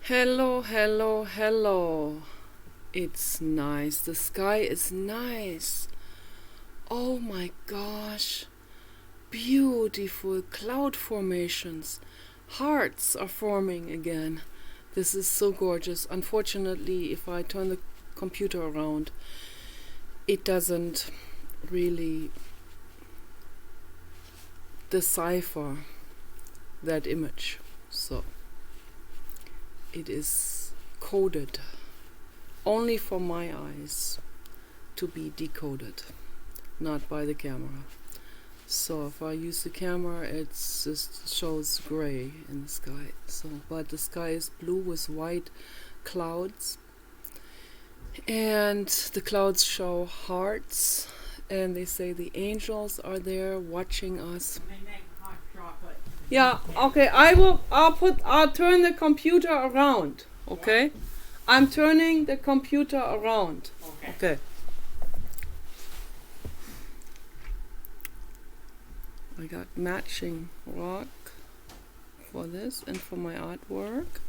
Hello, hello, hello. It's nice. The sky is nice. Oh my gosh. Beautiful cloud formations. Hearts are forming again. This is so gorgeous. Unfortunately, if I turn the computer around, it doesn't really decipher that image. So it is coded only for my eyes to be decoded, not by the camera. So if I use the camera, it just shows gray in the sky. So, but the sky is blue with white clouds, and the clouds show hearts, and they say the angels are there watching us. Yeah, okay, I'll turn the computer around, okay? I'm turning the computer around. Okay. I got matching rock for this and for my artwork.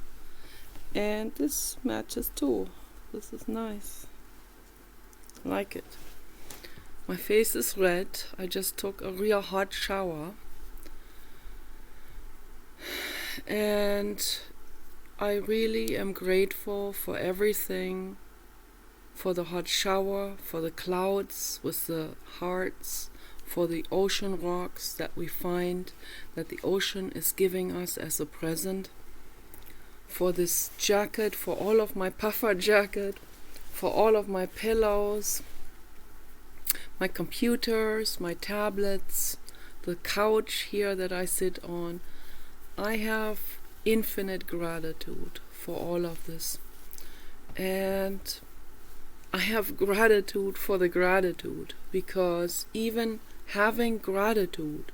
And this matches too. This is nice. I like it. My face is red. I just took a real hot shower. And I really am grateful for everything, for the hot shower, for the clouds with the hearts, for the ocean rocks that we find, that the ocean is giving us as a present, for this jacket, for all of my puffer jacket, for all of my pillows, my computers, my tablets, the couch here that I sit on. I have infinite gratitude for all of this. And I have gratitude for the gratitude, because even having gratitude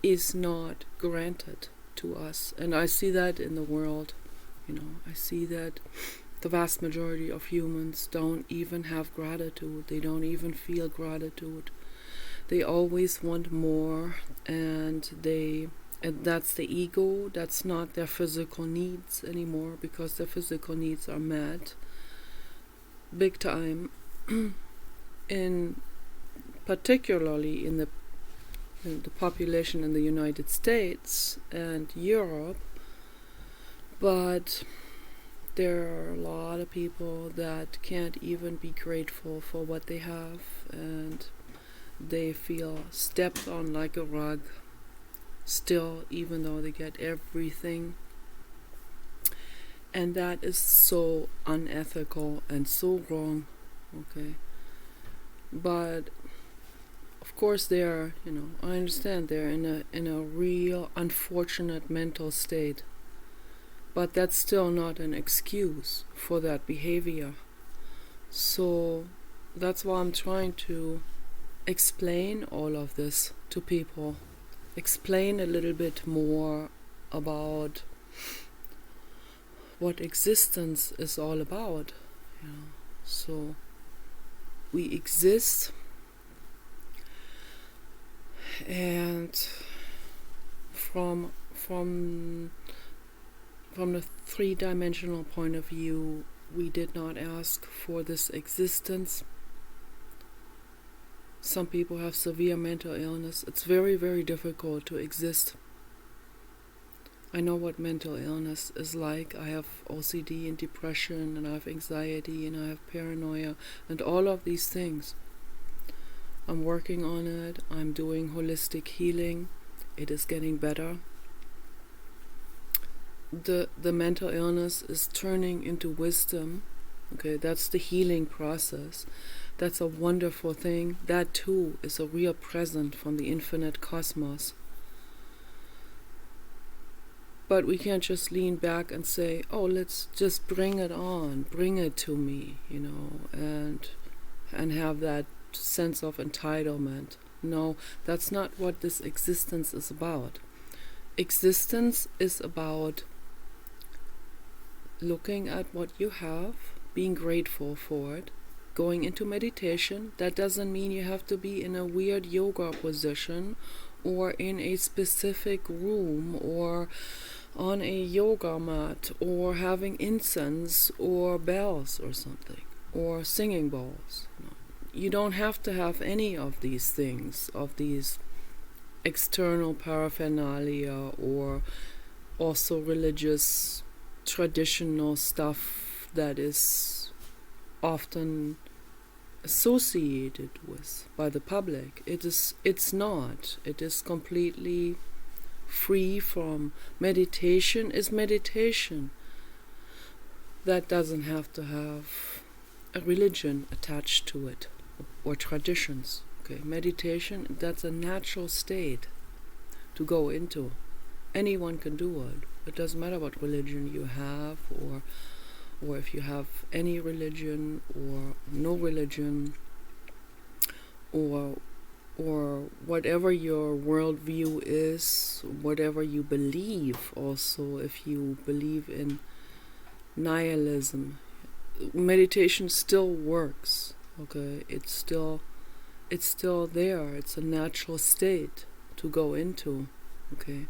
is not granted to us. And I see that in the world. I see that the vast majority of humans don't even have gratitude. They don't even feel gratitude. They always want more, and that's the ego. That's not their physical needs anymore, because their physical needs are met big time, particularly in the population in the United States and Europe. But there are a lot of people that can't even be grateful for what they have, and they feel stepped on like a rug still, even though they get everything. And that is so unethical and so wrong, okay? But of course they're, I understand they're in a real unfortunate mental state. But that's still not an excuse for that behavior. So that's why I'm trying to explain all of this to people. Explain a little bit more about what existence is all about. So we exist, and from the three-dimensional point of view, we did not ask for this existence. Some people have severe mental illness. It's very, very difficult to exist. I know what mental illness is like. I have OCD and depression, and I have anxiety, and I have paranoia, and all of these things. I'm working on it. I'm doing holistic healing. It is getting better. The mental illness is turning into wisdom. Okay, that's the healing process. That's a wonderful thing. That too is a real present from the infinite cosmos. But we can't just lean back and say, oh, let's just bring it on, bring it to me, and have that sense of entitlement. No, that's not what this existence is about. Existence is about looking at what you have, being grateful for it, going into meditation. That doesn't mean you have to be in a weird yoga position or in a specific room or on a yoga mat, or having incense or bells or something, or singing bowls. You don't have to have any of these things, of these external paraphernalia, or also religious traditional stuff that is often associated with by the public. It's not. It is completely free from. Meditation is meditation. That doesn't have to have a religion attached to it, or traditions. Okay, meditation, that's a natural state to go into. Anyone can do it. It doesn't matter what religion you have, or if you have any religion or no religion, or whatever your worldview is, whatever you believe. Also, if you believe in nihilism, meditation still works. Okay, it's still there. It's a natural state to go into. Okay,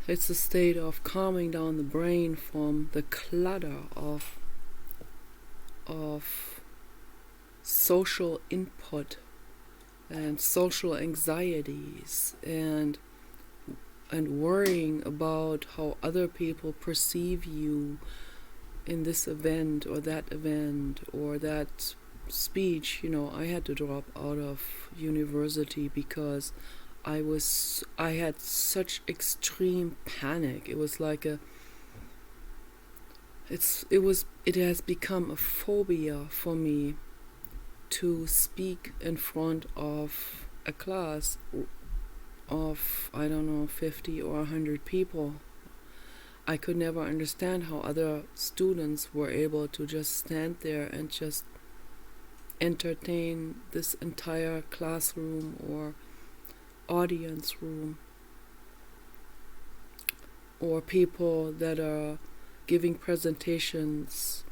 it's a state of calming down the brain from the clutter of social input and social anxieties, and worrying about how other people perceive you in this event or that speech. I had to drop out of university because I had such extreme panic. It was like it has become a phobia for me to speak in front of a class of, I don't know, 50 or 100 people. I could never understand how other students were able to just stand there and just entertain this entire classroom or audience room, or people that are giving presentations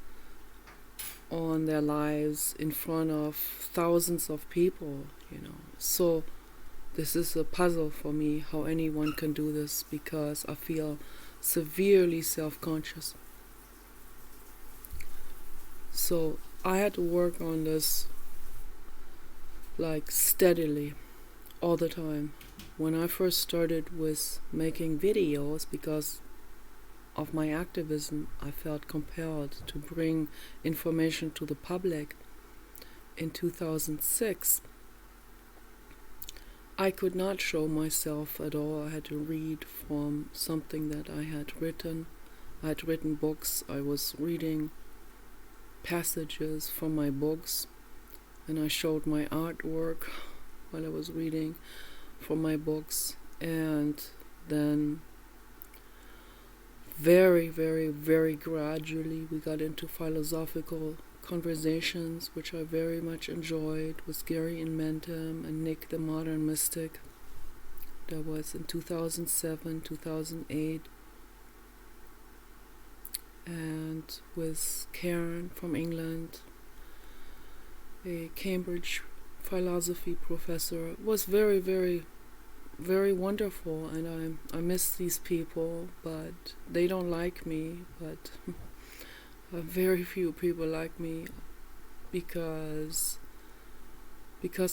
on their lives in front of thousands of people. So this is a puzzle for me, how anyone can do this, because I feel severely self-conscious. So I had to work on this like steadily all the time. When I first started with making videos, because of my activism, I felt compelled to bring information to the public. In 2006, I could not show myself at all. I had to read from something that I had written. I had written books. I was reading passages from my books, and I showed my artwork while I was reading from my books. And then very, very, very gradually we got into philosophical conversations, which I very much enjoyed, with Gary Inmentem and Nick the Modern Mystic. That was in 2007, 2008. And with Karen from England, a Cambridge philosophy professor. It was very, very, very wonderful, and I miss these people, but they don't like me. But very few people like me because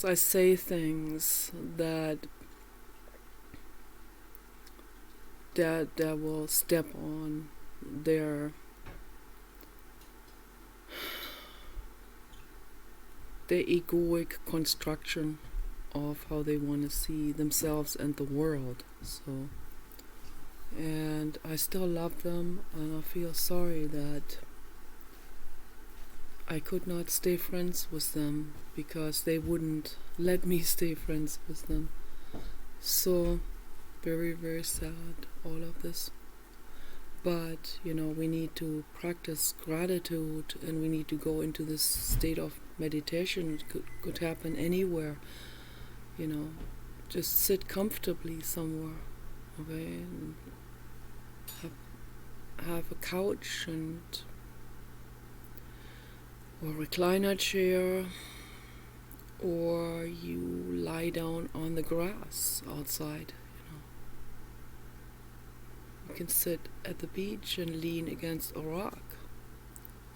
I say things that will step on their egoic construction of how they want to see themselves and the world. So, and I still love them, and I feel sorry that I could not stay friends with them because they wouldn't let me stay friends with them. So, very, very sad, all of this. But, we need to practice gratitude, and we need to go into this state of meditation. It could happen anywhere. Just sit comfortably somewhere, okay, and have a couch and or recliner chair, or you lie down on the grass outside, can sit at the beach and lean against a rock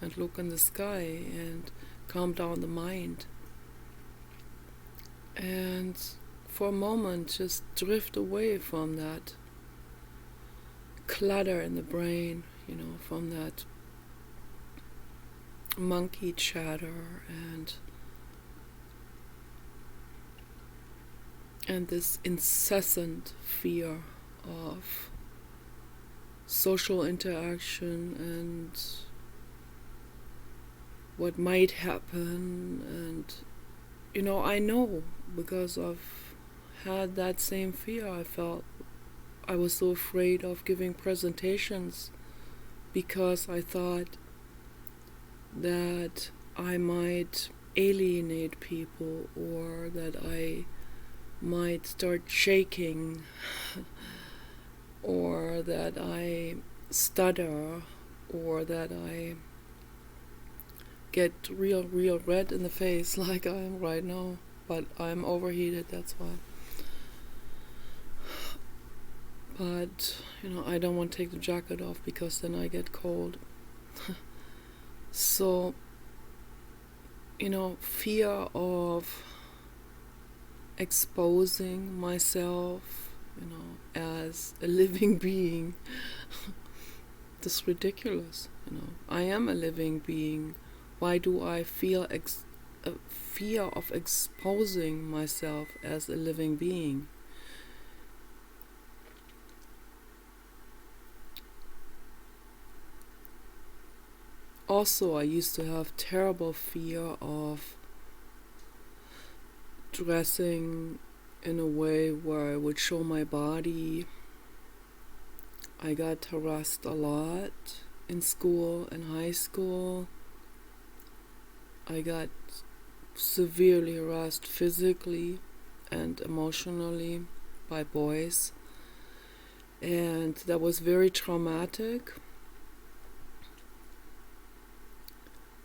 and look in the sky and calm down the mind. And for a moment just drift away from that clutter in the brain, from that monkey chatter and this incessant fear of social interaction and what might happen. And I know, because I've had that same fear. I was so afraid of giving presentations because I thought that I might alienate people, or that I might start shaking, or that I stutter, or that I get real red in the face like I am right now. But I'm overheated, that's why. But, I don't want to take the jacket off because then I get cold. So, fear of exposing myself, as a living being. This is ridiculous, I am a living being. Why do I feel a fear of exposing myself as a living being? Also, I used to have terrible fear of dressing in a way where I would show my body. I got harassed a lot in school and high school. I got severely harassed physically and emotionally by boys, and that was very traumatic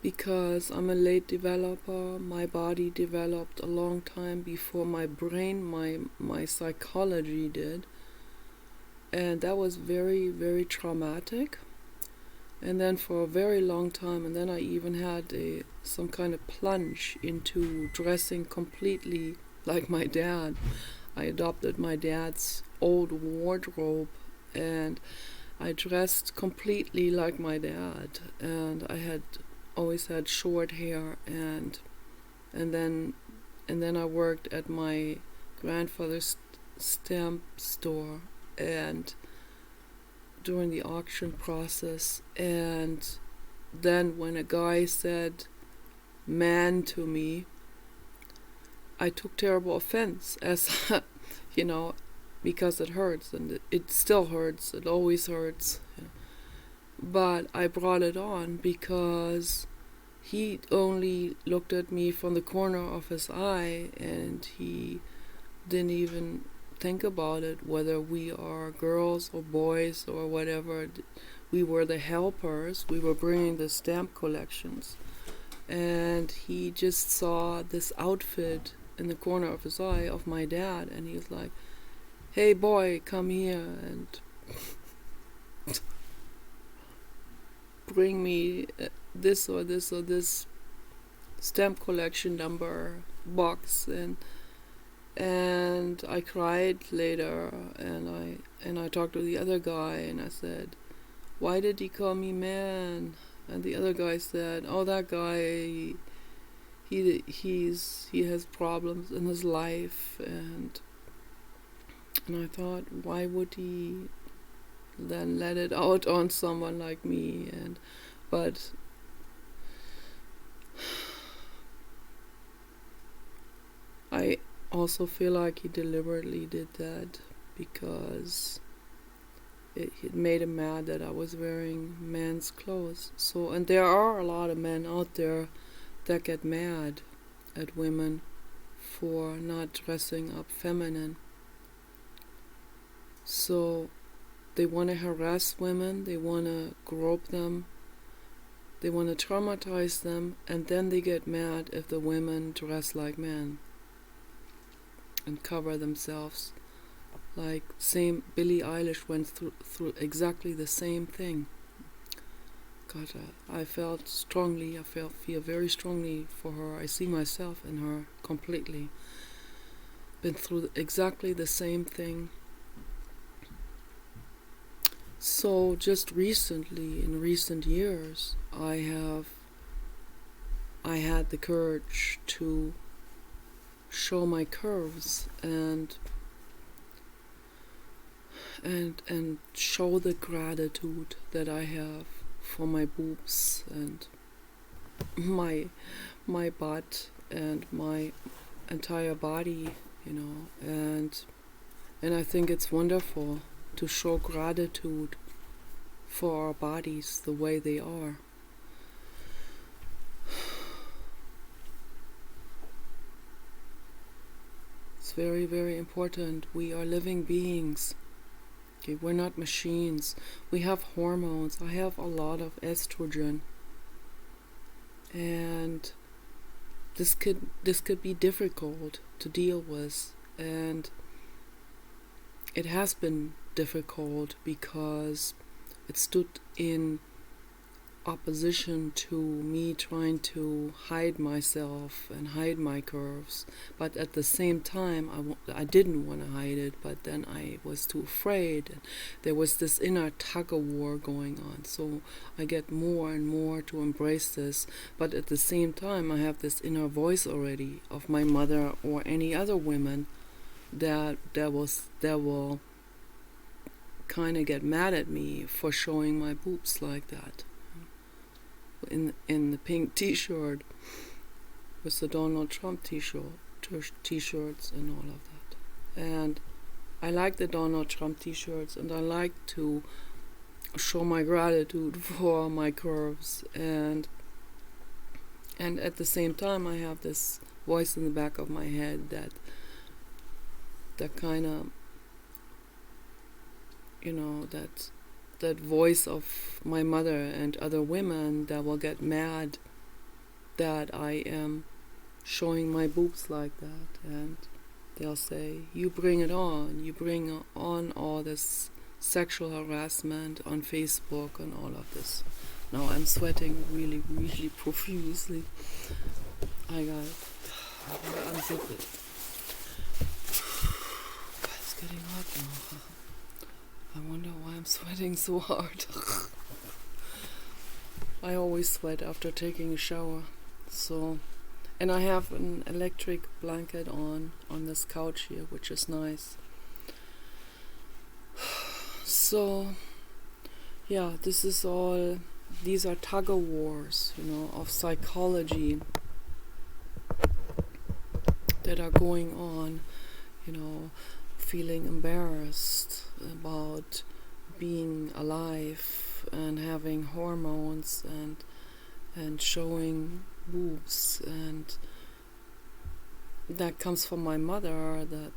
because I'm a late developer. My body developed a long time before my brain, my psychology did, and that was very, very traumatic. And then for a very long time, and then I even had some kind of plunge into dressing completely like my dad. I adopted my dad's old wardrobe, and I dressed completely like my dad. And I had always had short hair, and then I worked at my grandfather's stamp store, and during the auction process. And then when a guy said man to me, I took terrible offense, as because it hurts, and it still hurts, it always hurts. But I brought it on because he only looked at me from the corner of his eye, and he didn't even think about it, whether we are girls or boys or whatever. We were the helpers. We were bringing the stamp collections, and he just saw this outfit in the corner of his eye of my dad, and he was like, "Hey boy, come here and bring me this or this or this stamp collection number box." And I cried later, and I talked to the other guy, and I said, "Why did he call me man?" And the other guy said, "Oh, that guy, he has problems in his life." And I thought, why would he then let it out on someone like me? But I also feel like he deliberately did that because it made him mad that I was wearing men's clothes. So, and there are a lot of men out there that get mad at women for not dressing up feminine. So they want to harass women, they want to grope them, they want to traumatize them, and then they get mad if the women dress like men and cover themselves Like same, Billie Eilish went through exactly the same thing. God, I felt strongly. I feel very strongly for her. I see myself in her completely. Been through exactly the same thing. So just recently, in recent years, I had the courage to show my curves and show the gratitude that I have for my boobs and my butt and my entire body, and I think it's wonderful to show gratitude for our bodies the way they are. It's very, very important. We are living beings. Okay, we're not machines. We have hormones. I have a lot of estrogen. And this could be difficult to deal with, and it has been difficult because it stood in opposition to me trying to hide myself and hide my curves, but at the same time I didn't want to hide it, but then I was too afraid, and there was this inner tug-of-war going on. So I get more and more to embrace this, but at the same time I have this inner voice already of my mother or any other women that will kind of get mad at me for showing my boobs like that. In the pink t-shirt with the Donald Trump t-shirts and all of that. And I like the Donald Trump t-shirts, and I like to show my gratitude for my curves, and at the same time I have this voice in the back of my head that kind of, that voice of my mother and other women that will get mad that I am showing my boobs like that, and they'll say, you bring it on, you bring on all this sexual harassment on Facebook and all of this. Now I'm sweating really, really profusely. I gotta unzip it. It's getting hot now. I wonder why I'm sweating so hard. I always sweat after taking a shower. So, and I have an electric blanket on this couch here, which is nice. So, yeah, these are tug-of-wars, of psychology that are going on, feeling embarrassed about being alive and having hormones and showing boobs, and that comes from my mother, that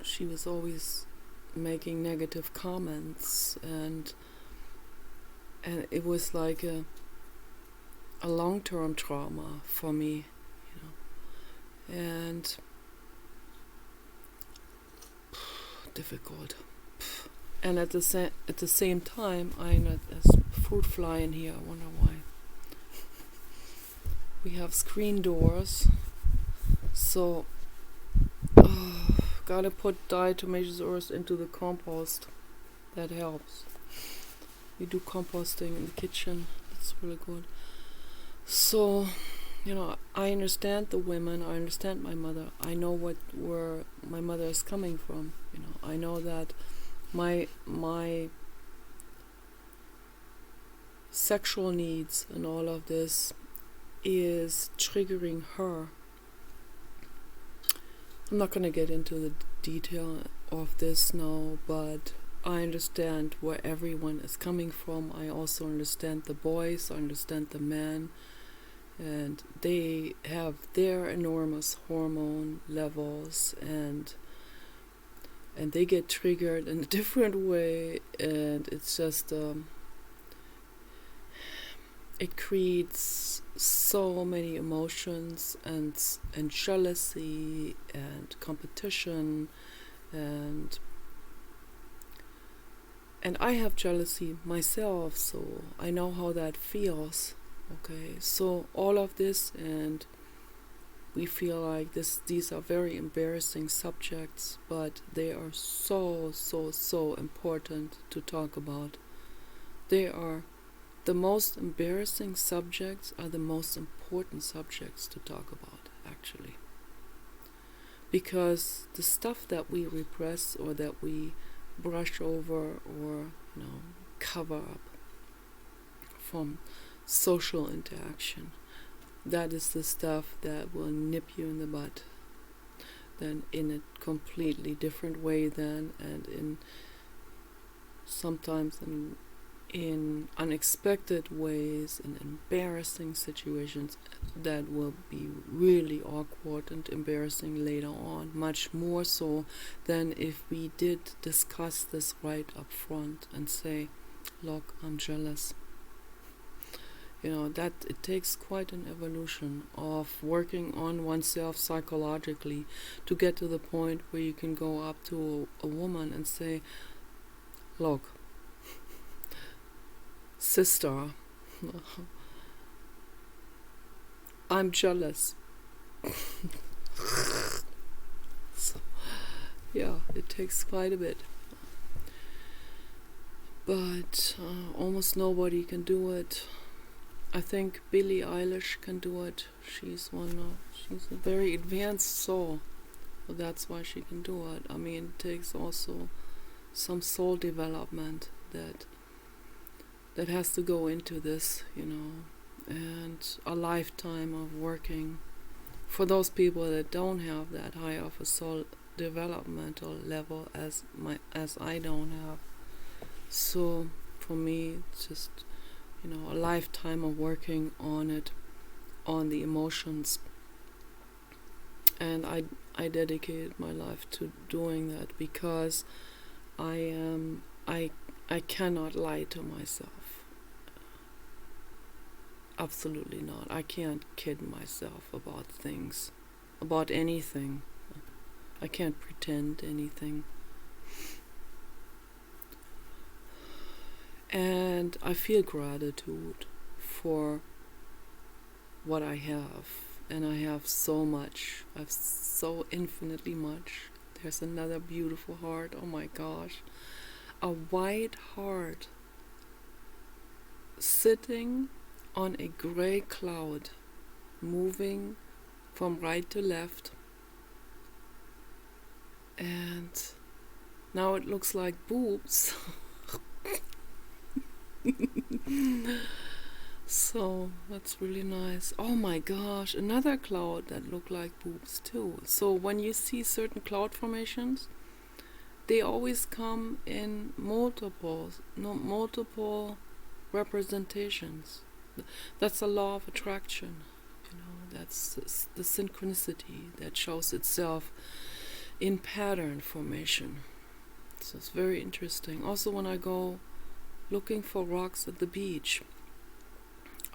she was always making negative comments, and it was like a long-term trauma for me, and difficult. And at the same time, I know there's fruit fly in here. I wonder why. We have screen doors, so gotta put diatomaceous earth into the compost. That helps. We do composting in the kitchen. That's really good. So, I understand the women. I understand my mother. I know where my mother is coming from. I know that my sexual needs and all of this is triggering her. I'm not going to get into the detail of this now, but I understand where everyone is coming from. I also understand the boys, I understand the men, and they have their enormous hormone levels, and they get triggered in a different way, and it's just it creates so many emotions and jealousy and competition and I have jealousy myself, so I know how that feels. Okay, so all of this, and we feel like these are very embarrassing subjects, but they are so important to talk about. They are the most embarrassing subjects are the most important subjects to talk about, actually. Because the stuff that we repress or that we brush over or, cover up from social interaction, that is the stuff that will nip you in the butt then in a completely different way then, and in sometimes in unexpected ways, in embarrassing situations that will be really awkward and embarrassing later on, much more so than if we did discuss this right up front and say, look, I'm jealous. That it takes quite an evolution of working on oneself psychologically to get to the point where you can go up to a woman and say, look, sister, I'm jealous. So, yeah, it takes quite a bit. But almost nobody can do it. I think Billie Eilish can do it. She's a very advanced soul. So that's why she can do it. I mean, it takes also some soul development that has to go into this, and a lifetime of working. For those people that don't have that high of a soul developmental level as I don't have. So for me, it's just, a lifetime of working on it, on the emotions. And I dedicated my life to doing that because I cannot lie to myself. Absolutely not. I can't kid myself about things, about anything. I can't pretend anything. And I feel gratitude for what I have. And I have so much. I have so infinitely much. There's another beautiful heart. Oh my gosh. A white heart sitting on a gray cloud, moving from right to left. And now it looks like boobs. So that's really nice. Oh my gosh, another cloud that looked like boobs too. So when you see certain cloud formations, they always come in multiple representations. That's a law of attraction. That's the synchronicity that shows itself in pattern formation. So it's very interesting. Also, when I go looking for rocks at the beach,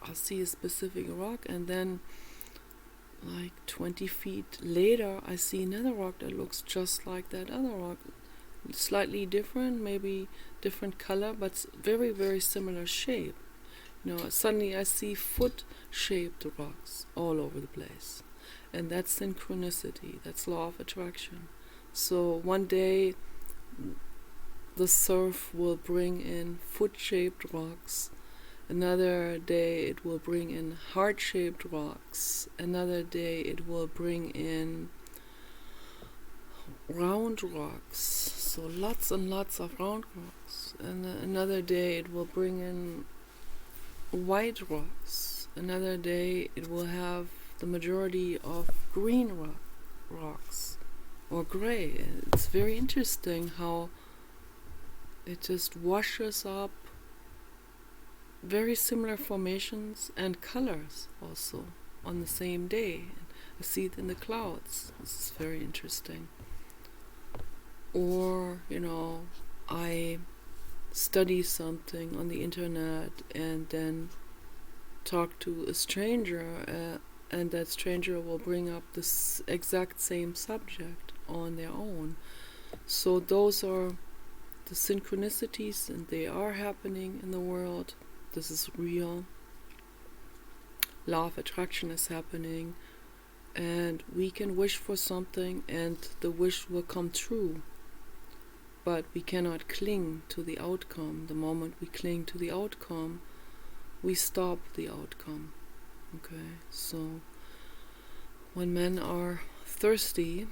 I'll see a specific rock, and then like 20 feet later I see another rock that looks just like that other rock, slightly different, maybe different color, but very, very similar shape. Suddenly I see foot-shaped rocks all over the place, and that's synchronicity. That's law of attraction. So one day the surf will bring in foot-shaped rocks. Another day it will bring in heart-shaped rocks. Another day it will bring in round rocks. So lots and lots of round rocks. And another day it will bring in white rocks. Another day it will have the majority of green rocks or gray. It's very interesting how it just washes up very similar formations and colors also on the same day. I see it in the clouds. This is very interesting. Or, I study something on the internet and then talk to a stranger, and that stranger will bring up this exact same subject on their own. So those are the synchronicities, and they are happening in the world. This is real. Law of attraction is happening, and we can wish for something and the wish will come true, but we cannot cling to the outcome. The moment we cling to the outcome, we stop the outcome. Okay, so when men are thirsty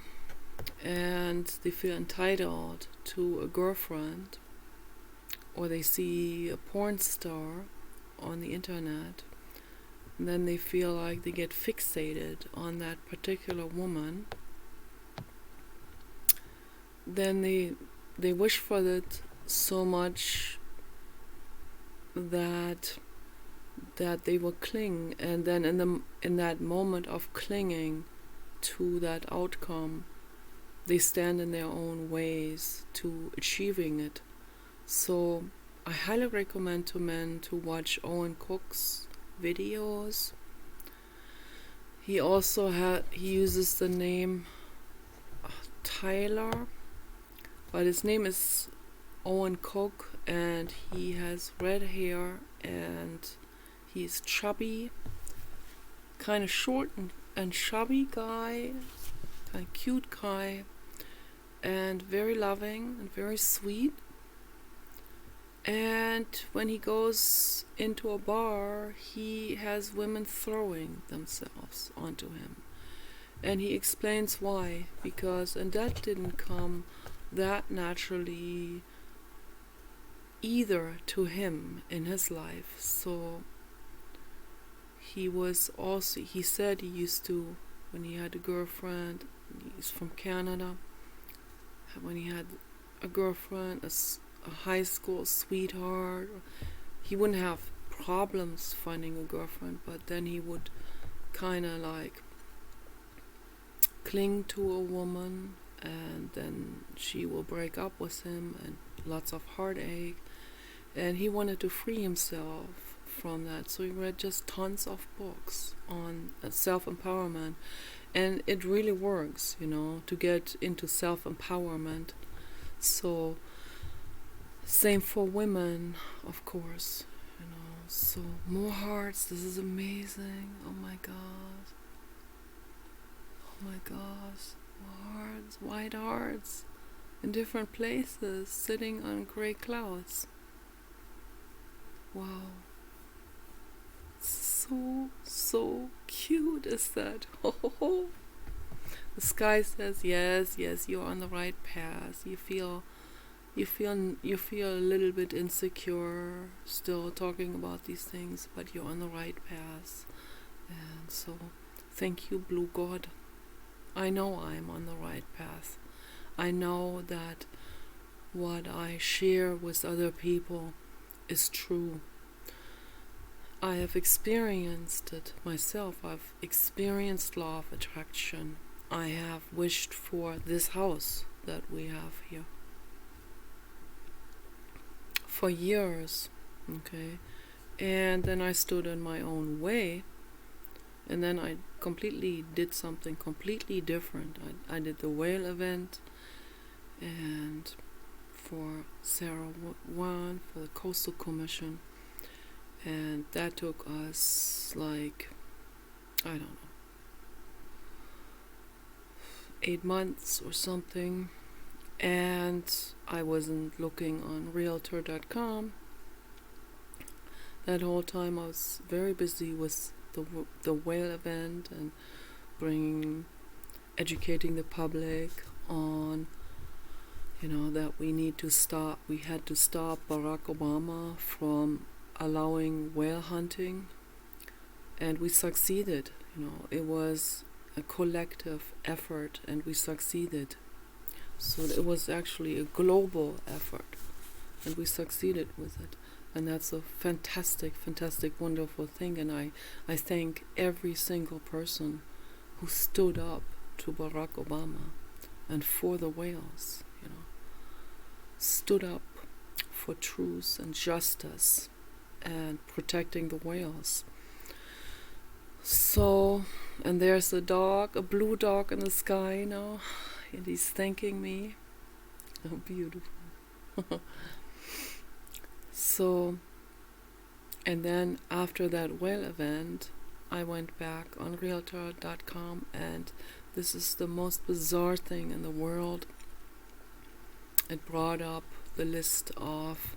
and they feel entitled to a girlfriend, or they see a porn star on the internet, and then they feel like they get fixated on that particular woman, then they wish for it so much that they will cling, and then in that moment of clinging to that outcome, they stand in their own ways to achieving it. So I highly recommend to men to watch Owen Cook's videos. He uses the name Tyler, but his name is Owen Cook, and he has red hair, and he's chubby, kind of short and chubby guy, kind of cute guy, and very loving and very sweet. And when he goes into a bar, he has women throwing themselves onto him. And he explains why, and that didn't come that naturally either to him in his life. So he said he used to, when he had a girlfriend, he's from Canada, when he had a girlfriend, a high school sweetheart, he wouldn't have problems finding a girlfriend, but then he would kind of like cling to a woman, and then she will break up with him, and lots of heartache, and he wanted to free himself from that. So he read just tons of books on self-empowerment, and it really works, to get into self-empowerment. So same for women, of course, so more hearts. This is amazing. Oh my god, more hearts, white hearts in different places, sitting on gray clouds. Wow, so cute is that. The sky says yes, you're on the right path. You feel a little bit insecure still talking about these things, but you're on the right path. And so thank you, Blue God. I know I'm on the right path. I know that what I share with other people is true. I have experienced it myself. I've experienced law of attraction. I have wished for this house that we have here for years, okay? And then I stood in my own way, and then I completely did something completely different. I did the whale event, and for Sarah Wan, for the Coastal Commission, and that took us like, I don't know, 8 months or something. And I wasn't looking on realtor.com. That whole time I was very busy with the whale event and educating the public on, that we had to stop Barack Obama from allowing whale hunting, and we succeeded. It was a collective effort, and we succeeded. So it was actually a global effort, and we succeeded with it. And that's a fantastic, wonderful thing. And I thank every single person who stood up to Barack Obama and for the whales, stood up for truth and justice and protecting the whales. So, and there's a dog, a blue dog in the sky now, and he's thanking me. Oh, beautiful. So, and then after that whale event, I went back on Realtor.com, and this is the most bizarre thing in the world. It brought up the list of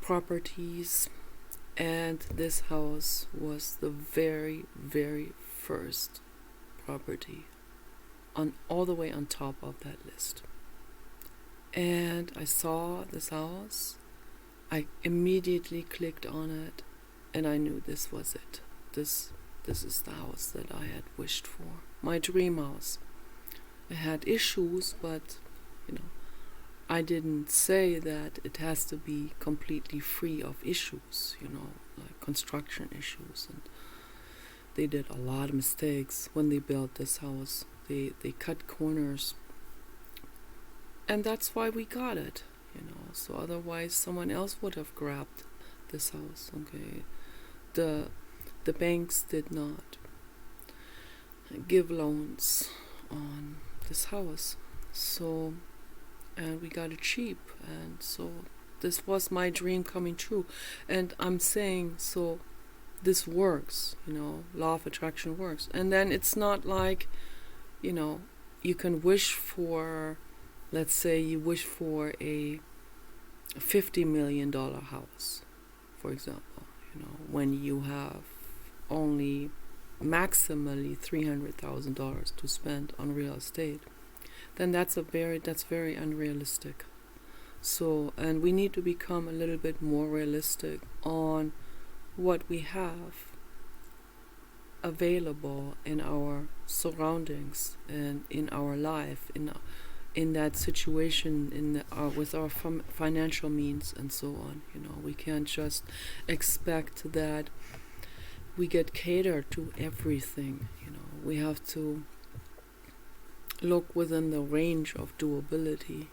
properties, and this house was the very, very first property on all the way on top of that list. And I saw this house. I immediately clicked on it, and I knew this was it. This is the house that I had wished for. My dream house. It had issues, but I didn't say that it has to be completely free of issues, like construction issues. And they did a lot of mistakes when they built this house. They cut corners. And that's why we got it, So otherwise someone else would have grabbed this house, okay? The banks did not give loans on this house. So, and we got it cheap, and so this was my dream coming true. And I'm saying, so this works, law of attraction works. And then it's not like, you can wish for, let's say you wish for a $50 million house, for example, when you have only maximally $300,000 to spend on real estate, then that's very unrealistic. So, and we need to become a little bit more realistic on what we have available in our surroundings and in our life, in that situation, with our financial means and so on. We can't just expect that we get catered to everything. We have to look within the range of doability,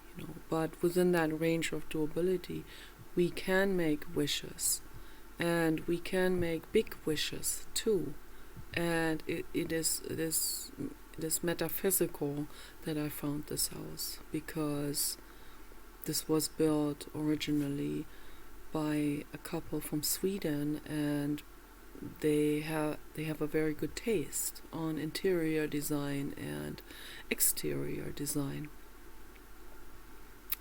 but within that range of doability, we can make wishes, and we can make big wishes too. And it is metaphysical that I found this house, because this was built originally by a couple from Sweden, and they have a very good taste on interior design and exterior design.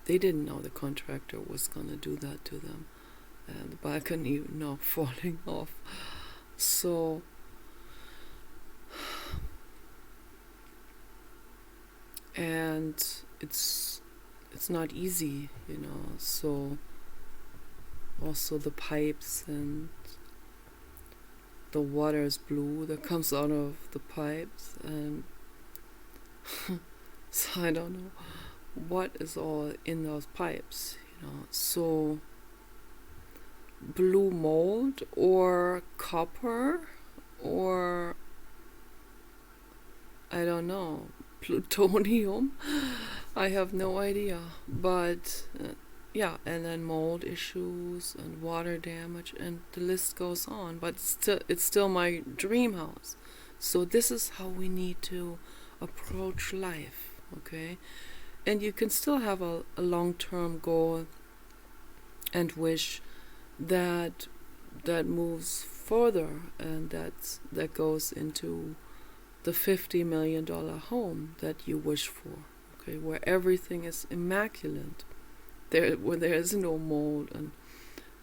They didn't know the contractor was gonna do that to them, and the balcony now falling off. So and it's not easy, so also the pipes, and the water is blue that comes out of the pipes, and so I don't know what is all in those pipes, so blue mold or copper, or I don't know, plutonium. I have no idea, but yeah, and then mold issues and water damage, and the list goes on. But it's still my dream house. So this is how we need to approach life, okay? And you can still have a long-term goal and wish that moves further, and that goes into the $50 million home that you wish for, okay, where everything is immaculate, where there is no mold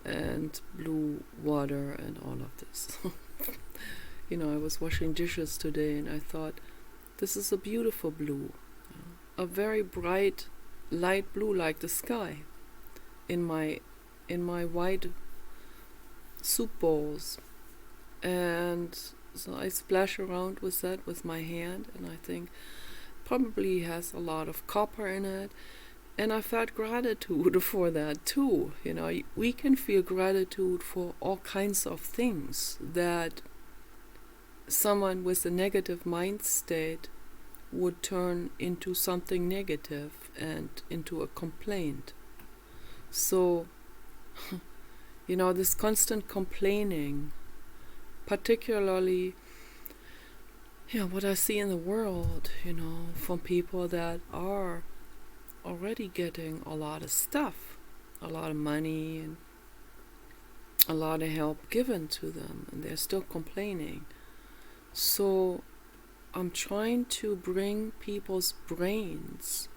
and blue water and all of this. I was washing dishes today, and I thought, this is a beautiful blue, a very bright light blue, like the sky, in my white soup bowls. And so I splash around with that with my hand, and I think probably has a lot of copper in it. And I felt gratitude for that too. We can feel gratitude for all kinds of things that someone with a negative mind state would turn into something negative and into a complaint. So, this constant complaining particularly, what I see in the world, from people that are already getting a lot of stuff, a lot of money, and a lot of help given to them, and they're still complaining. So I'm trying to bring people's brains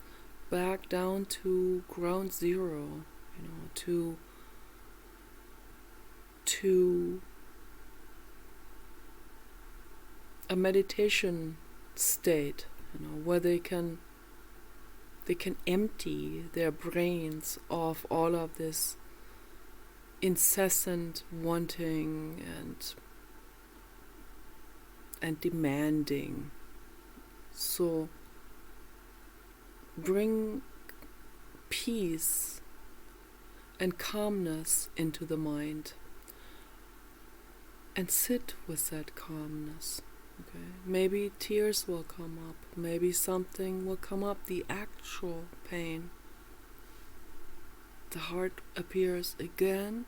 back down to ground zero, to a meditation state, where they can empty their brains of all of this incessant wanting and demanding. So bring peace and calmness into the mind and sit with that calmness. Okay, maybe tears will come up, maybe something will come up, the actual pain. The heart appears again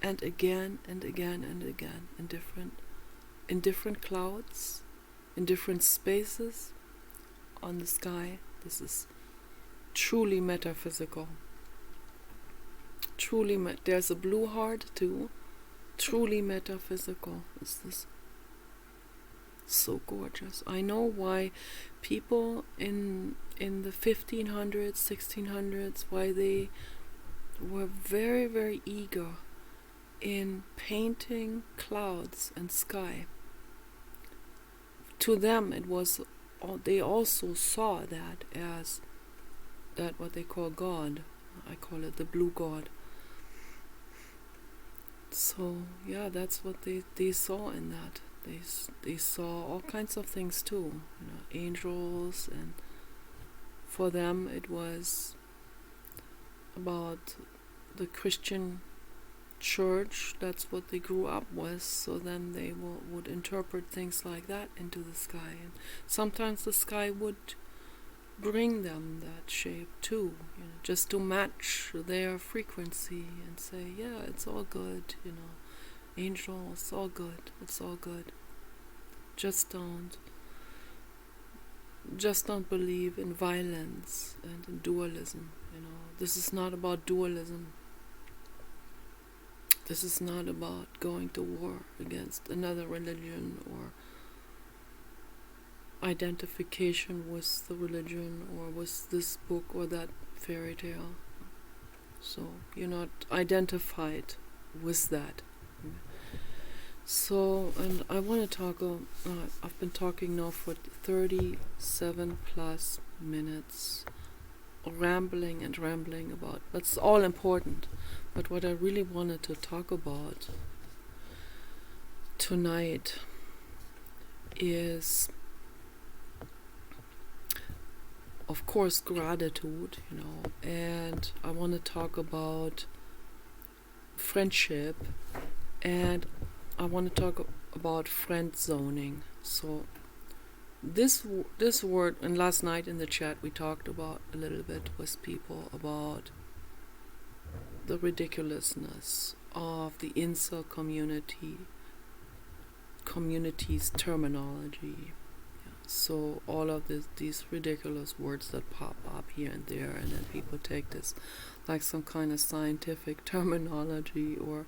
and again and again and again in different clouds, in different spaces on the sky. This is truly metaphysical. There's a blue heart too. Truly metaphysical is this. So gorgeous. I know why people in the 1500s, 1600s, why they were very, very eager in painting clouds and sky. To them, it was. They also saw that as that what they call God. I call it the blue God. So that's what they saw in that. They saw all kinds of things too, angels, and for them it was about the Christian church. That's what they grew up with. So then they would interpret things like that into the sky, and sometimes the sky would bring them that shape too, just to match their frequency and say, it's all good, angel, it's all good, just don't believe in violence and in dualism. This is not about dualism. This is not about going to war against another religion or identification with the religion or with this book or that fairy tale. So you're not identified with that. So, and I want to talk, I've been talking now for 37 plus minutes, rambling about, that's all important, but what I really wanted to talk about tonight is, of course, gratitude, and I want to talk about friendship, and I want to talk about friend zoning. So this word, and last night in the chat we talked about a little bit with people about the ridiculousness of the incel community's terminology. So all of these ridiculous words that pop up here and there, and then people take this like some kind of scientific terminology or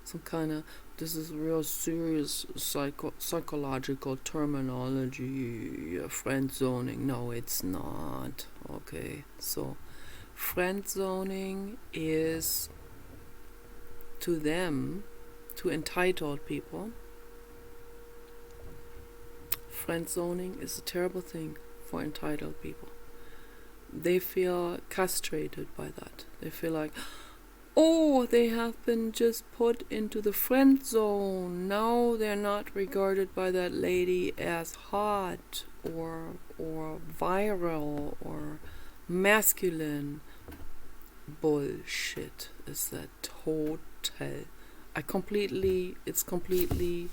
some kind of, this is real serious psychological terminology, friend zoning. No, it's not. Okay, so friend zoning is, to them, to entitled people, friend zoning is a terrible thing for entitled people. They feel castrated by that. They feel like, they have been just put into the friend zone. Now they're not regarded by that lady as hot or viral or masculine. Bullshit is that total. It's completely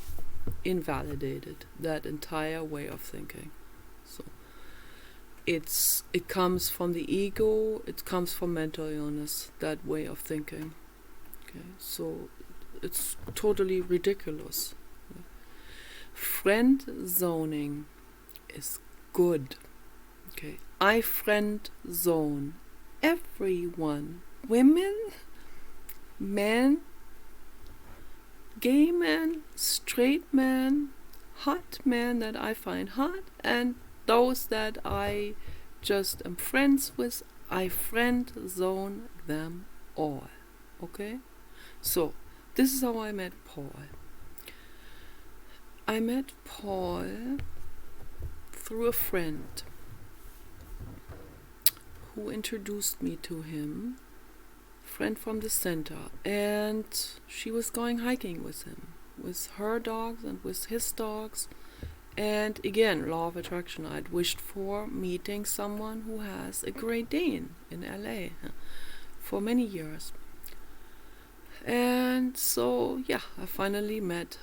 invalidated, that entire way of thinking. So it comes from the ego, it comes from mental illness, that way of thinking. Okay, so it's totally ridiculous. Friend zoning is good. Okay, I friend zone everyone. Women, men, gay men, straight men, hot men that I find hot, and those that I just am friends with. I friend zone them all. Okay? So, this is how I met Paul. I met Paul through a friend who introduced me to him, friend from the center, and she was going hiking with him, with her dogs and with his dogs. And again, law of attraction, I'd wished for meeting someone who has a Great Dane in LA for many years. And so, yeah, I finally met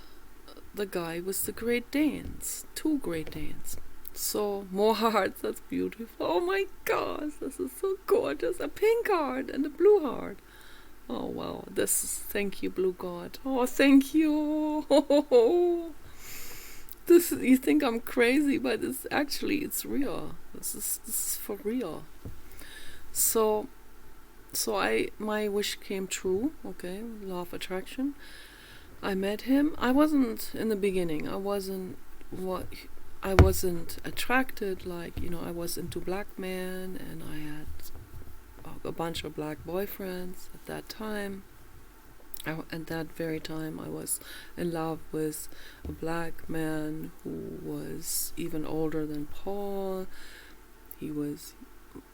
the guy with the Great Danes, 2 Great Danes. So, more hearts, that's beautiful. Oh my gosh, this is so gorgeous. A pink heart and a blue heart. Oh wow, thank you, Blue God. Oh, thank you. You think I'm crazy, but it's real. This is for real. So my wish came true. Okay, law of attraction. I met him. I wasn't in the beginning. I wasn't attracted. Like, I was into black men, and I had a bunch of black boyfriends at that time. At that very time, I was in love with a black man who was even older than Paul. He was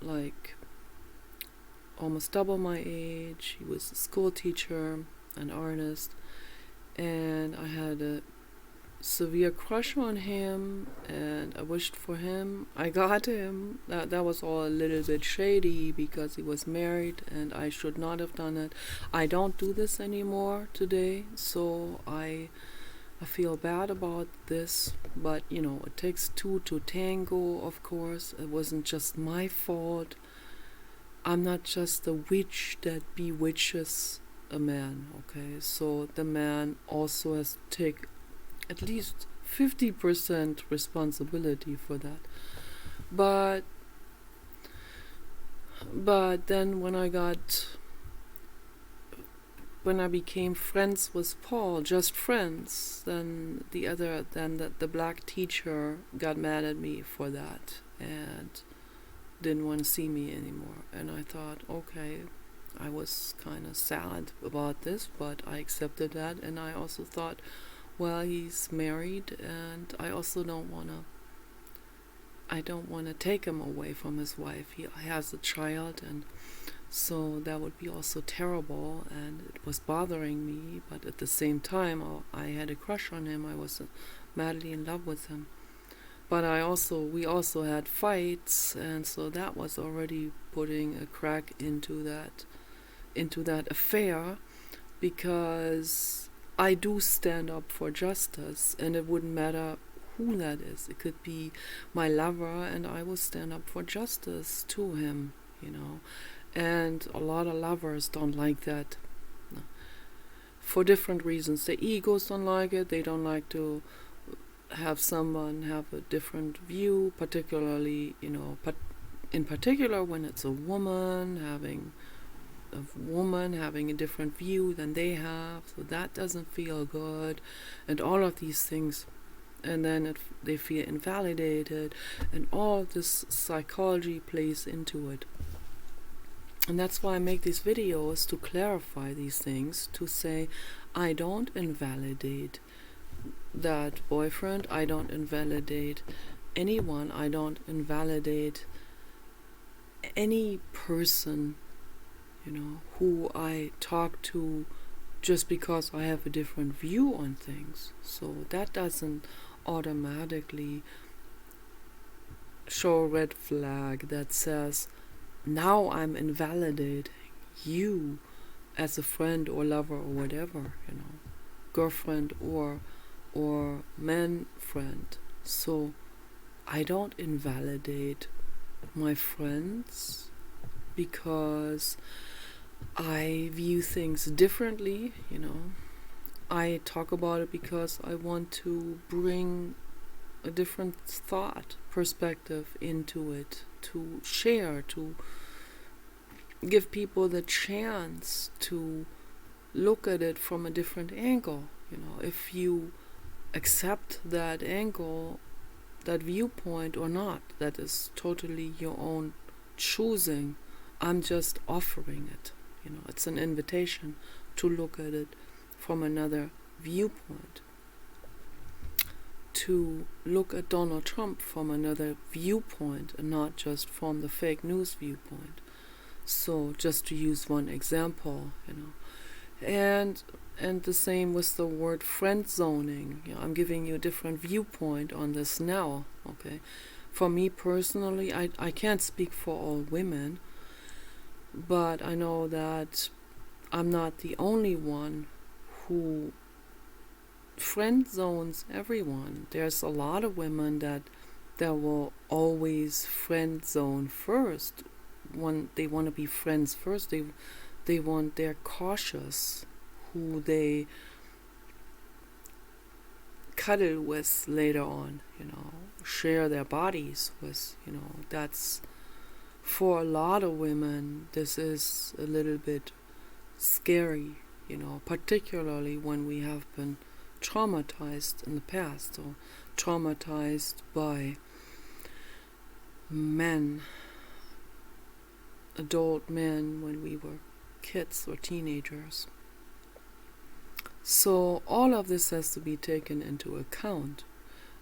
like almost double my age. He was a school teacher, an artist, and I had a severe crush on him, and I wished for him. I got him. That was all a little bit shady because he was married, and I should not have done it. I don't do this anymore today, so I feel bad about this, but it takes 2 to tango, of course. It wasn't just my fault. I'm not just the witch that bewitches a man, okay? So the man also has to take at least 50% responsibility for that. But then when I became friends with Paul, just friends, then the black teacher got mad at me for that and didn't want to see me anymore. And I thought, okay, I was kind of sad about this, but I accepted that. And I also thought, well, he's married, and I also don't want to take him away from his wife. He has a child, and so that would be also terrible, and it was bothering me. But at the same time, I had a crush on him. I was madly in love with him. But we also had fights, and so that was already putting a crack into that affair, because I do stand up for justice, and it wouldn't matter who that is. It could be my lover, and I will stand up for justice to him, And a lot of lovers don't like that, for different reasons. Their egos don't like it. They don't like to have someone have a different view, particularly, in particular when it's a woman having a different view than they have, so that doesn't feel good, and all of these things, and then they feel invalidated, and all of this psychology plays into it. And that's why I make these videos, to clarify these things, to say I don't invalidate that boyfriend, I don't invalidate anyone, I don't invalidate any person who I talk to just because I have a different view on things. So that doesn't automatically show a red flag that says, now I'm invalidating you as a friend or lover or whatever, girlfriend or man friend. So I don't invalidate my friends because I view things differently, I talk about it because I want to bring a different thought perspective into it, to share, to give people the chance to look at it from a different angle. If you accept that angle, that viewpoint or not, that is totally your own choosing. I'm just offering it. It's an invitation to look at it from another viewpoint, to look at Donald Trump from another viewpoint and not just from the fake news viewpoint. So just to use one example, and the same with the word friend zoning. I'm giving you a different viewpoint on this now. Okay, for me personally, I can't speak for all women, but I know that I'm not the only one who friend zones everyone. There's a lot of women that will always friend zone first. They want to be friends first. They're cautious who they cuddle with later on, share their bodies with, that's, for a lot of women, this is a little bit scary, particularly when we have been traumatized in the past, or traumatized by men, adult men, when we were kids or teenagers. So all of this has to be taken into account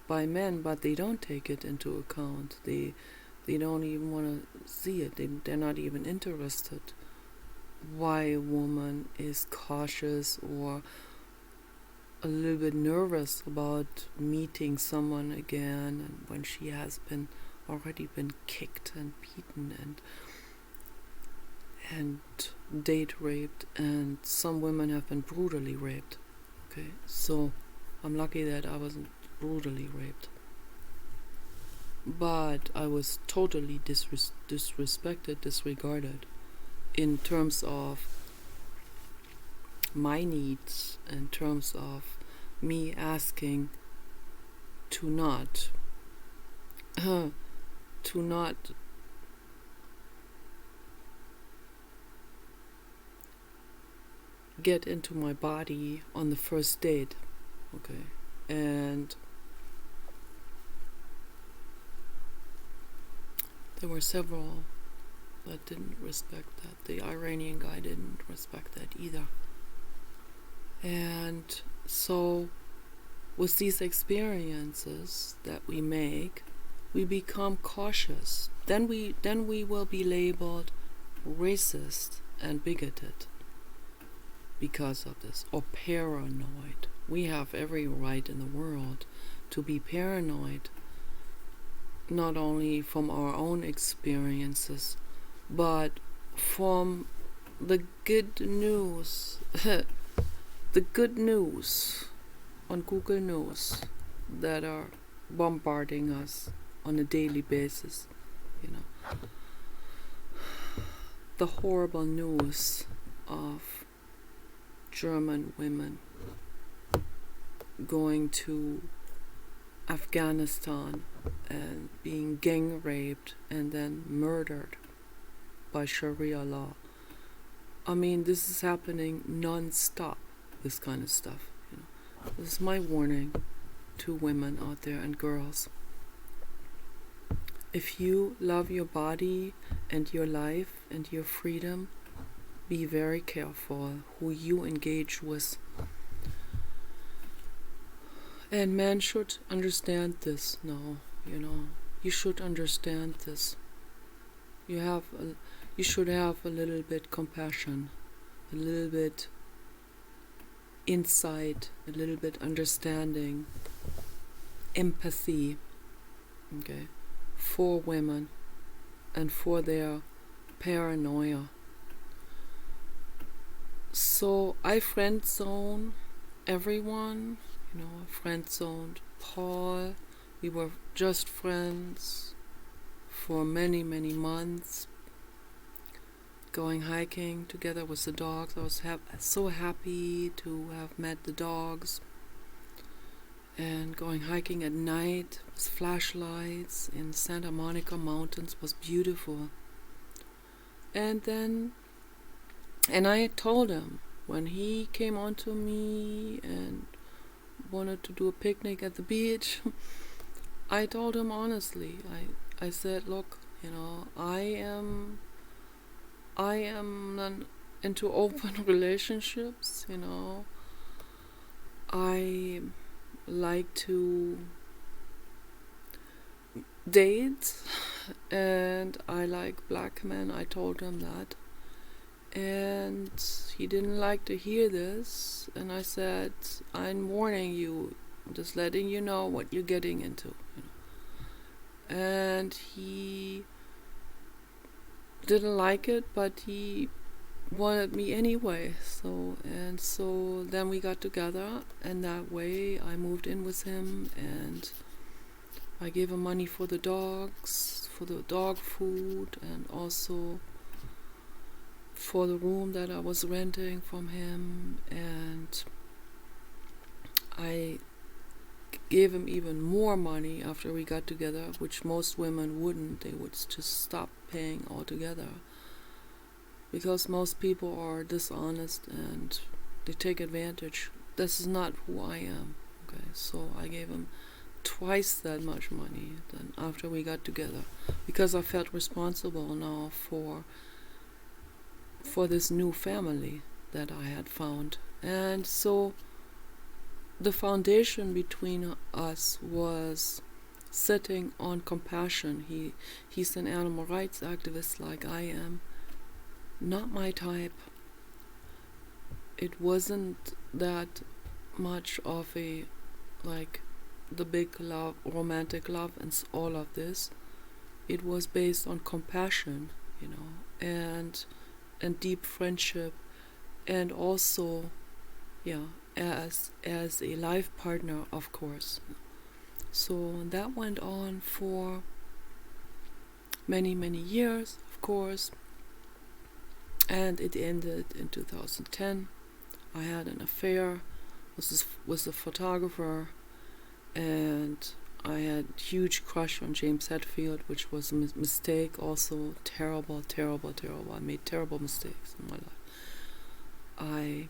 by men, but they don't take it into account. They don't even want to see it. They're not even interested why a woman is cautious or a little bit nervous about meeting someone again, and when she has already been kicked and beaten and date raped, and some women have been brutally raped. Okay, so I'm lucky that I wasn't brutally raped, but I was totally disrespected, disregarded in terms of my needs, in terms of me asking to not get into my body on the first date. Okay, and there were several that didn't respect that. The Iranian guy didn't respect that either. And so with these experiences that we make, we become cautious. Then we will be labeled racist and bigoted because of this, or paranoid. We have every right in the world to be paranoid, not only from our own experiences, but from the good news, the good news on Google News that are bombarding us on a daily basis. The horrible news of German women going to Afghanistan and being gang raped and then murdered by Sharia law. I mean, this is happening non-stop, this kind of stuff. This is my warning to women out there and girls. If you love your body and your life and your freedom, be very careful who you engage with. And men should understand this now, You should understand this. You should have a little bit compassion, a little bit insight, a little bit understanding, empathy, okay, for women and for their paranoia. So I friend zone everyone, I friend zoned Paul. We were just friends for many, many months. going hiking together with the dogs. I was so happy to have met the dogs. And going hiking at night with flashlights in Santa Monica Mountains was beautiful. And I told him when he came onto me and wanted to do a picnic at the beach, I told him honestly, I said, look, I am into open relationships, I like to date and I like black men. I told him that, and he didn't like to hear this, and I said, I'm warning you, just letting you know what you're getting into, and he didn't like it, but he wanted me anyway. So then we got together, and that way I moved in with him, and I gave him money for the dogs, for the dog food, and also for the room that I was renting from him, and I gave him even more money after we got together, which most women wouldn't. They would just stop paying altogether, because most people are dishonest and they take advantage. This is not who I am. Okay, so I gave him twice that much money than after we got together, because I felt responsible now for this new family that I had found. And so the foundation between us was sitting on compassion. He's an animal rights activist like I am. Not my type. It wasn't that much of a, like, the big love, romantic love and all of this. It was based on compassion, and deep friendship, and also, as a life partner, of course. So that went on for many, many years, of course, and it ended in 2010. I had an affair with a photographer, and I had a huge crush on James Hetfield, which was a mistake also. Terrible. I made terrible mistakes in my life.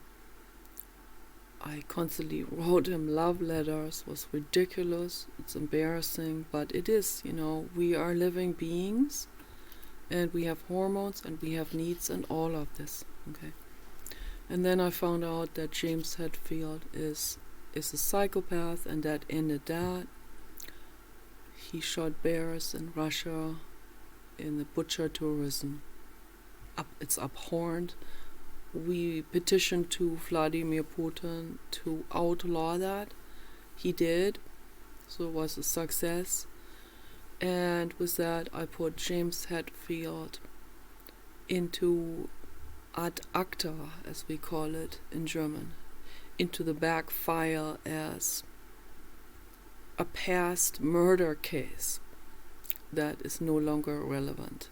I constantly wrote him love letters. It was ridiculous. It's embarrassing, but it is, we are living beings, and we have hormones, and we have needs, and all of this, okay? And then I found out that James Hetfield is a psychopath, and that ended that. He shot bears in Russia in the butcher tourism. It's abhorrent. We petitioned to Vladimir Putin to outlaw that. He did, so it was a success. And with that, I put James Hetfield into ad acta, as we call it in German, into the back file as a past murder case that is no longer relevant.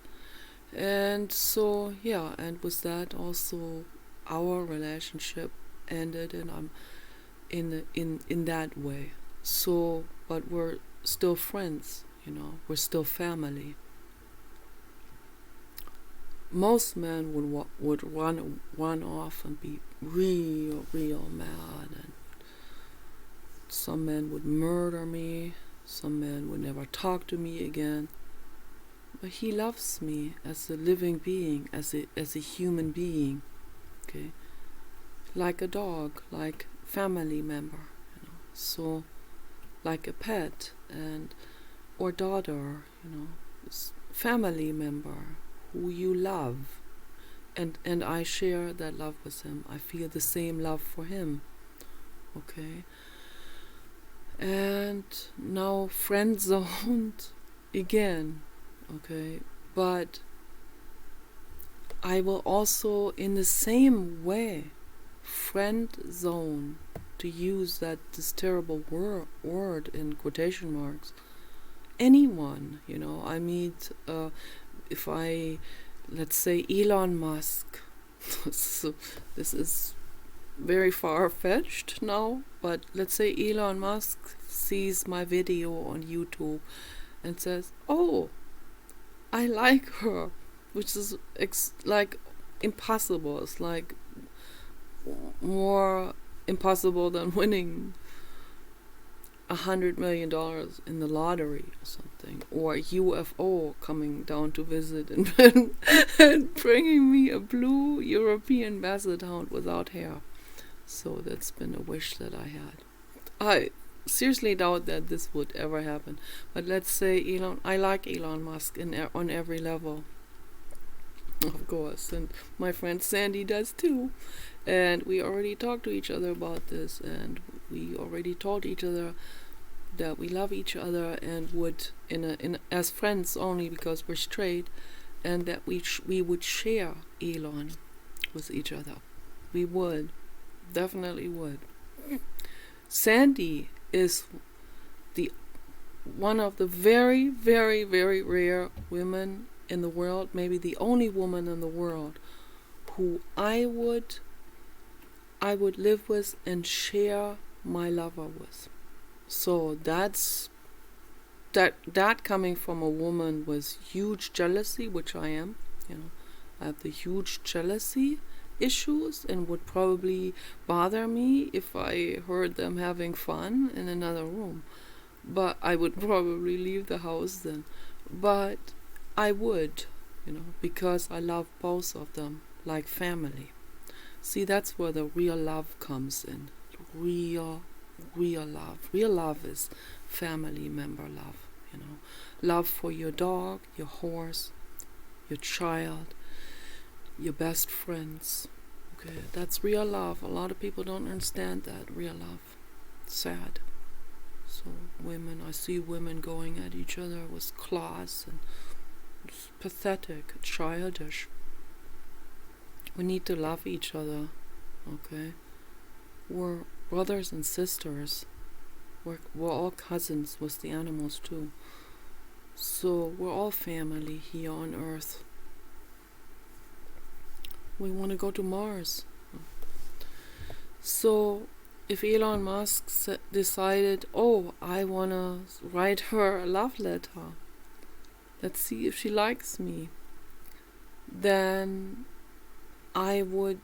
And so, and with that also our relationship ended, and I'm in that way. So, but we're still friends, we're still family. Most men would run off and be real mad, and some men would murder me, some men would never talk to me again. But he loves me as a living being, as a human being, okay? Like a dog, like family member, So, like a pet or daughter, family member who you love, and I share that love with him. I feel the same love for him, okay? And now friend zoned again. Okay, but I will also, in the same way, friend zone, to use this terrible word in quotation marks, anyone, I meet, if I let's say Elon Musk. So this is very far-fetched now, but let's say Elon Musk sees my video on YouTube and says, "Oh, I like her," which is like impossible. It's like more impossible than winning $100 million in the lottery or something, or a UFO coming down to visit and bringing me a blue European Basset Hound without hair. So that's been a wish that I had. I seriously doubt that this would ever happen. But let's say I like Elon Musk on every level, of course, and my friend Sandy does too. And we already talked to each other about this, and we already told each other that we love each other and would in as friends only because we're straight, and that we would share Elon with each other. We would, definitely would. Sandy is one of the very, very, very rare women in the world, maybe the only woman in the world, who I would live with and share my lover with. So that coming from a woman with huge jealousy, which I am, I have the huge jealousy issues and would probably bother me if I heard them having fun in another room. But I would probably leave the house then. But I would, because I love both of them like family. See, that's where the real love comes in. Real love. Real love is family member love, Love for your dog, your horse, your child, your best friends. Okay, that's real love. A lot of people don't understand that. Real love. Sad. So I see women going at each other with claws, and it's pathetic, childish. We need to love each other, okay? We're brothers and sisters. We're all cousins with the animals too. So we're all family here on Earth. We want to go to Mars. So if Elon Musk decided, I want to write her a love letter, let's see if she likes me, then I would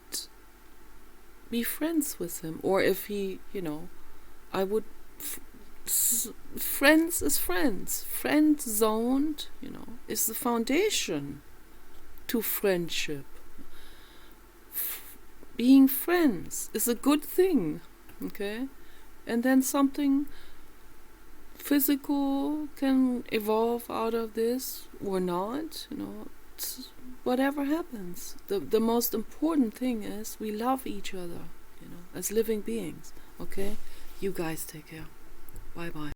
be friends with him. Or if he, I would friends is friends. Friend zoned, is the foundation to friendship. Being friends is a good thing, okay? And then something physical can evolve out of this or not, whatever happens. The most important thing is we love each other, as living beings, okay? You guys take care. Bye-bye.